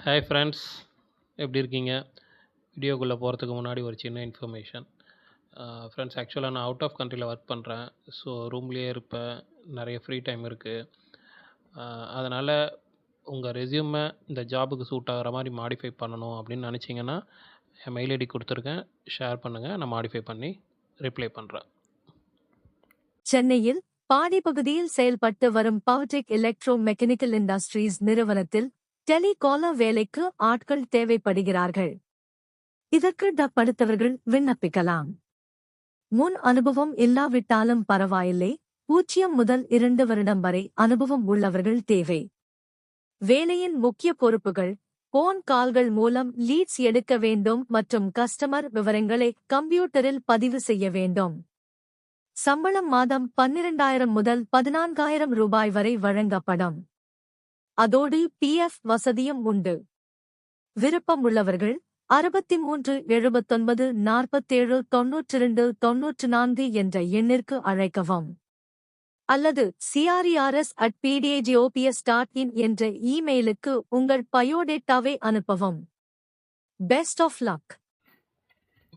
Hi friends, எப்படி இருக்கீங்க? வீடியோக்குள்ளே போகிறதுக்கு முன்னாடி ஒரு சின்ன இன்ஃபர்மேஷன். ஃப்ரெண்ட்ஸ், ஆக்சுவலாக நான் அவுட் ஆஃப் கண்ட்ரியில் ஒர்க் பண்ணுறேன். ஸோ ரூம்லேயே இருப்பேன். நிறைய ஃப்ரீ டைம் இருக்குது. அதனால் உங்கள் ரெஸ்யூமை இந்த ஜாபுக்கு சூட் ஆகிற மாதிரி மாடிஃபை பண்ணணும் அப்படின்னு நினச்சிங்கன்னா என் மெயில் ஐடி கொடுத்துருக்கேன். ஷேர் பண்ணுங்கள், நான் மாடிஃபை பண்ணி ரிப்ளை பண்ணுறேன். சென்னையில் பாடி பகுதியில் செயல்பட்டு வரும் பவர்டெக் எலக்ட்ரோ மெக்கானிக்கல் இண்டஸ்ட்ரீஸ் நிறுவனத்தில் டெலிகாலர் வேலைக்கு ஆட்கள் தேவைப்படுகிறார்கள். இதற்கு படித்தவர்கள் விண்ணப்பிக்கலாம். முன் அனுபவம் இல்லாவிட்டாலும் பரவாயில்லை. 0 முதல் 2 வருடம் வரை அனுபவம் உள்ளவர்கள் தேவை. வேலையின் முக்கிய பொறுப்புகள்: போன் கால்கள் மூலம் லீட்ஸ் எடுக்க வேண்டும் மற்றும் கஸ்டமர் விவரங்களை கம்ப்யூட்டரில் பதிவு செய்ய வேண்டும். சம்பளம் மாதம் 12,000 முதல் 14,000 ரூபாய் வரை வழங்கப்படும். அதோடு PF வசதியும் உண்டு. விருப்பம் உள்ளவர்கள் 63 79 47 92 94 என்ற எண்ணிற்கு அழைக்கவும். அல்லது crers@pdajops.in என்ற இமெயிலுக்கு உங்கள் பயோடேட்டாவை அனுப்பவும். Best of luck.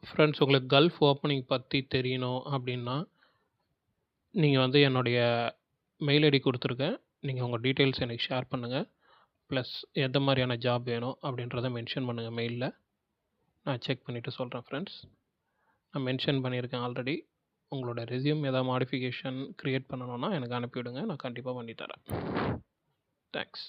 ஃப்ரெண்ட்ஸ், உங்களுக்கு கல்ஃப் ஓப்பனிங் பற்றி தெரியணும் அப்படின்னா நீங்கள் என்னுடைய மெயில் ஐடி கொடுத்துருக்கேன். நீங்கள் உங்கள் டீட்டெயில்ஸ் எனக்கு ஷேர் பண்ணுங்கள். ப்ளஸ் எந்த மாதிரியான ஜாப் வேணும் அப்படின்றத மென்ஷன் பண்ணுங்கள் மெயிலில். நான் செக் பண்ணிவிட்டு சொல்கிறேன் ஃப்ரெண்ட்ஸ். நான் மென்ஷன் பண்ணியிருக்கேன் ஆல்ரெடி. உங்களோட ரெஸ்யூம் ஏதாவது மாடிஃபிகேஷன் க்ரியேட் பண்ணணுன்னா எனக்கு அனுப்பிவிடுங்க. நான் கண்டிப்பாக பண்ணித்தரேன். தேங்க்ஸ்.